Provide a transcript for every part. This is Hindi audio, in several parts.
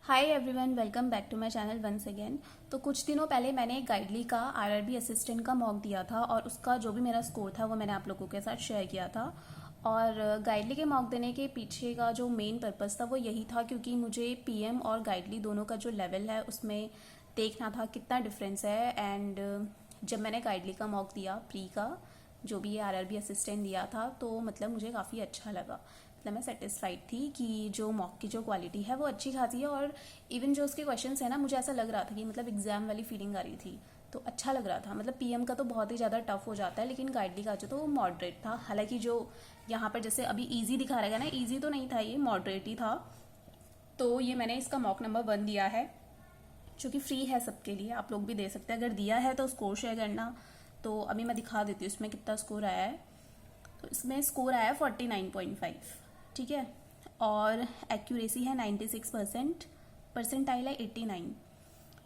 Hi everyone, welcome back to my channel once again. तो कुछ दिनों पहले मैंने एक गाइडली का आरआरबी असिस्टेंट का मॉक दिया था और उसका जो भी मेरा स्कोर था वो मैंने आप लोगों के साथ शेयर किया था। और गाइडली के मॉक देने के पीछे का जो मेन पर्पस था वो यही था क्योंकि मुझे पीएम और गाइडली दोनों का जो लेवल है उसमें देखना था कितना डिफरेंस है। एंड जब मैंने गाइडली का मॉक दिया प्री का जो भी आरआरबी असिस्टेंट दिया था तो मतलब मुझे काफ़ी अच्छा लगा। मतलब मैं सेटिस्फाइड थी कि जो मॉक की जो क्वालिटी है वो अच्छी खासी है और इवन जो उसके क्वेश्चंस है ना मुझे ऐसा लग रहा था कि मतलब एग्जाम वाली फीलिंग आ रही थी। तो अच्छा लग रहा था। मतलब पीएम का तो बहुत ही ज़्यादा टफ हो जाता है लेकिन गाइडली का जो तो वो मॉडरेट था। हालांकि जो यहाँ पर जैसे अभी इजी दिखा रहेगा ना, इजी तो नहीं था, ये मॉडरेट ही था। तो ये मैंने इसका मॉक नंबर 1 दिया है जो कि फ्री है सबके लिए, आप लोग भी दे सकते हैं। अगर दिया है तो स्कोर शेयर करना। तो अभी मैं दिखा देती हूँ इसमें कितना स्कोर आया है। तो इसमें स्कोर आया है 49.5, ठीक है। और एक्यूरेसी है 96%, परसेंटाइल है 89।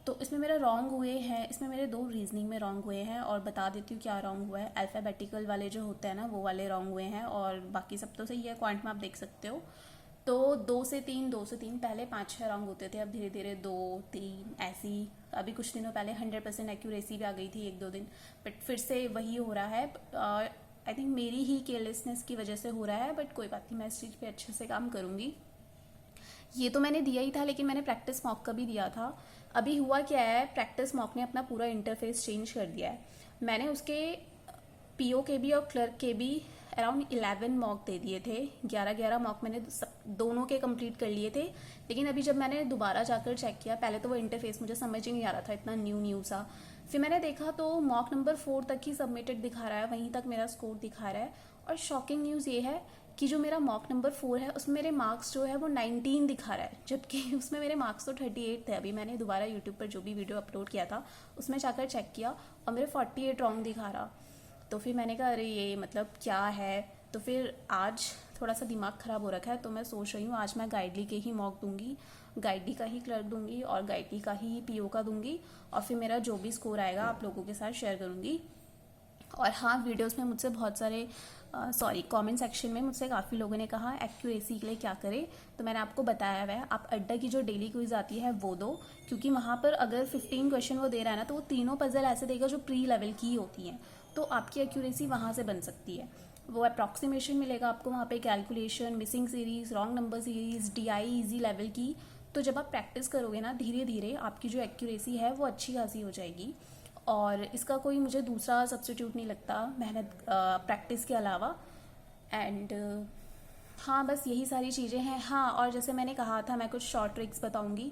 तो इसमें मेरा रॉन्ग हुए हैं, इसमें मेरे 2 रीजनिंग में रॉन्ग हुए हैं और बता देती हूँ क्या रॉन्ग हुआ है। अल्फ़ाबेटिकल वाले जो होते हैं ना वो वाले रॉन्ग हुए हैं और बाकी सब तो सही है। क्वांट में आप देख सकते हो। तो 2 से 3 पहले 5-6 रॉन्ग होते थे, अब धीरे धीरे 2-3 ऐसी। अभी कुछ दिनों पहले 100% एक्यूरेसी भी आ गई थी 1-2 दिन, बट फिर से वही हो रहा है। आई थिंक मेरी ही केयरलेसनेस की वजह से हो रहा है, बट कोई बात नहीं, मैं इस चीज़ पे अच्छे से काम करूँगी। ये तो मैंने दिया ही था लेकिन मैंने प्रैक्टिस मॉक का भी दिया था। अभी हुआ क्या है, प्रैक्टिस मॉक ने अपना पूरा इंटरफेस चेंज कर दिया है। मैंने उसके पीओ के भी और क्लर्क के भी अराउंड 11 मॉक दे दिए थे। 11 मॉक मैंने दोनों के कंप्लीट कर लिए थे। लेकिन अभी जब मैंने दोबारा जाकर चेक किया, पहले तो वो इंटरफेस मुझे समझ ही नहीं आ रहा था, इतना न्यू सा। फिर मैंने देखा तो मॉक नंबर 4 तक ही सबमिटेड दिखा रहा है, वहीं तक मेरा स्कोर दिखा रहा है। और शॉकिंग न्यूज़ ये है कि जो मेरा मॉक नंबर 4 है उसमें मेरे मार्क्स जो है वो 19 दिखा रहा है, जबकि उसमें मेरे मार्क्स तो 38 थे। अभी मैंने दोबारा यूट्यूब पर जो भी वीडियो अपलोड किया था उसमें जाकर चेक किया और मेरे 48 रॉन्ग दिखा रहा। तो फिर मैंने कहा अरे ये मतलब क्या है। तो फिर आज थोड़ा सा दिमाग ख़राब हो रखा है, तो मैं सोच रही हूँ आज मैं गाइडली के ही मॉक दूंगी, गाइडली का ही क्लर्क दूंगी और गाइडली का ही पीओ का दूंगी। और फिर मेरा जो भी स्कोर आएगा आप लोगों के साथ शेयर करूँगी। और हाँ, वीडियोस में मुझसे बहुत सारे कमेंट सेक्शन में मुझसे काफ़ी लोगों ने कहा एक्यूरेसी के लिए क्या करें। तो मैंने आपको बताया हुआ है, आप अड्डा की जो डेली क्विज आती है वो दो, क्योंकि वहाँ पर अगर 15 क्वेश्चन वो दे रहा है ना तो वो तीनों पजल ऐसे देगा जो प्री लेवल की होती हैं। तो आपकी एक्यूरेसी वहाँ से बन सकती है। वो अप्रॉक्सीमेशन मिलेगा आपको वहाँ पे, calculation, missing series, wrong number series, DI easy level की। तो जब आप प्रैक्टिस करोगे ना धीरे धीरे आपकी जो एक्यूरेसी है वो अच्छी खासी हो जाएगी। और इसका कोई मुझे दूसरा सब्स्टिट्यूट नहीं लगता मेहनत प्रैक्टिस के अलावा। एंड हाँ, बस यही सारी चीज़ें हैं। हाँ, और जैसे मैंने कहा था मैं कुछ शॉर्ट ट्रिक्स बताऊंगी,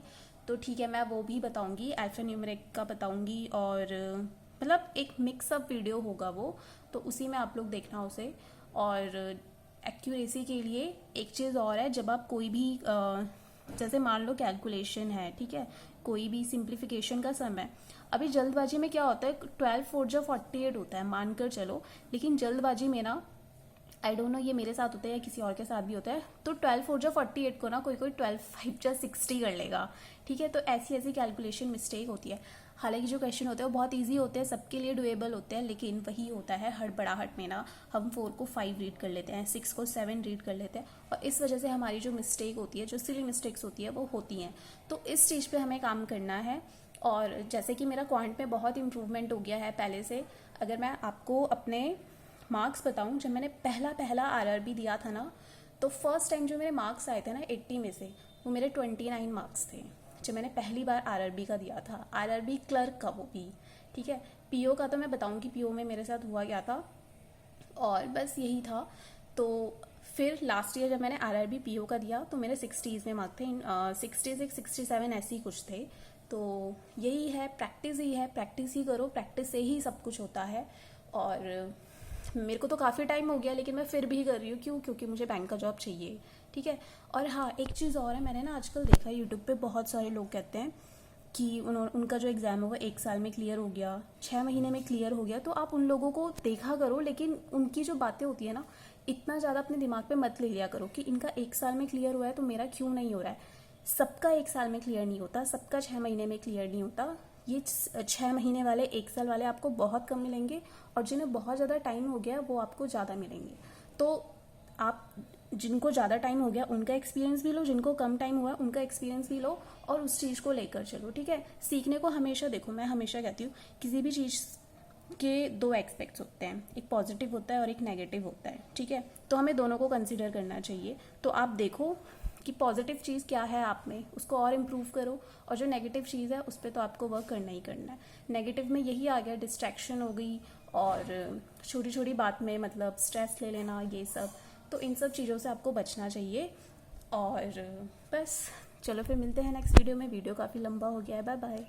तो ठीक है मैं वो भी बताऊंगी, अल्फा न्यूमेरिक का बताऊंगी। और मतलब एक मिक्सअप वीडियो होगा वो, तो उसी में आप लोग देखना उसे। और एक्यूरेसी के लिए एक चीज़ और है, जब आप कोई भी जैसे मान लो कैलकुलेशन है, ठीक है, कोई भी सिंप्लीफिकेशन का सम है। अभी जल्दबाजी में क्या होता है, 12 4 जो 48 होता है मानकर चलो, लेकिन जल्दबाजी में ना आई डोंट नो ये मेरे साथ होता है या किसी और के साथ भी होता है, तो 12 4 जो 48 को ना कोई कोई 12 5 जो 60 कर लेगा, ठीक है। तो ऐसी ऐसी कैलकुलेशन मिस्टेक होती है। हालांकि जो क्वेश्चन होते हैं वो बहुत इजी होते हैं, सबके लिए डुएबल होते हैं, लेकिन वही होता है हड़बड़ाहट में ना हम 4 को 5 रीड कर लेते हैं, 6 को 7 रीड कर लेते हैं और इस वजह से हमारी जो मिस्टेक होती है, जो सिली मिस्टेक्स होती है वो होती हैं। तो इस चीज़ पे हमें काम करना है। और जैसे कि मेरा क्वांट में बहुत इंप्रूवमेंट हो गया है पहले से। अगर मैं आपको अपने मार्क्स बताऊं, जब मैंने पहला पहला आरआरबी दिया था ना, तो फर्स्ट टाइम जो मेरे मार्क्स आए थे ना 80 में से, वो मेरे 29 मार्क्स थे जब मैंने पहली बार आरआरबी का दिया था, आरआरबी क्लर्क का वो भी, ठीक है। पीओ का तो मैं बताऊंगी पीओ में मेरे साथ हुआ क्या था। और बस यही था। तो फिर लास्ट ईयर जब मैंने आरआरबी पीओ का दिया तो मेरे 60s में मार्क थे, 66 67 ऐसे ही कुछ थे। तो यही है, प्रैक्टिस ही है, प्रैक्टिस ही करो, प्रैक्टिस से ही सब कुछ होता है। और मेरे को तो काफ़ी टाइम हो गया लेकिन मैं फिर भी कर रही हूँ, क्यों? क्योंकि मुझे बैंक का जॉब चाहिए, ठीक है। और हाँ, एक चीज़ और है, मैंने ना आजकल देखा है यूट्यूब पे बहुत सारे लोग कहते हैं कि उनका जो एग्ज़ाम होगा 1 साल में क्लियर हो गया, 6 महीने में क्लियर हो गया। तो आप उन लोगों को देखा करो, लेकिन उनकी जो बातें होती है ना, इतना ज़्यादा अपने दिमाग पे मत ले लिया करो कि इनका 1 साल में क्लियर हुआ है तो मेरा क्यों नहीं हो रहा है। सबका 1 साल में क्लियर नहीं होता, सबका 6 महीने में क्लियर नहीं होता। ये 6 महीने वाले, 1 साल वाले आपको बहुत कम मिलेंगे और जिन्हें बहुत ज़्यादा टाइम हो गया वो आपको ज़्यादा मिलेंगे। तो आप जिनको ज़्यादा टाइम हो गया उनका एक्सपीरियंस भी लो, जिनको कम टाइम हुआ उनका एक्सपीरियंस भी लो, और उस चीज़ को लेकर चलो, ठीक है। सीखने को हमेशा देखो, मैं हमेशा कहती हूँ किसी भी चीज़ के दो एस्पेक्ट्स होते हैं, एक पॉजिटिव होता है और एक नेगेटिव होता है, ठीक है। तो हमें दोनों को कंसिडर करना चाहिए। तो आप देखो कि पॉजिटिव चीज़ क्या है आप में, उसको और इम्प्रूव करो, और जो नेगेटिव चीज़ है उस पर तो आपको वर्क करना ही करना है। नेगेटिव में यही आ गया, डिस्ट्रैक्शन हो गई, और छोटी छोटी बात में मतलब स्ट्रेस ले लेना, ये सब। तो इन सब चीज़ों से आपको बचना चाहिए। और बस चलो फिर मिलते हैं नेक्स्ट वीडियो में। वीडियो काफ़ी लंबा हो गया है। Bye bye.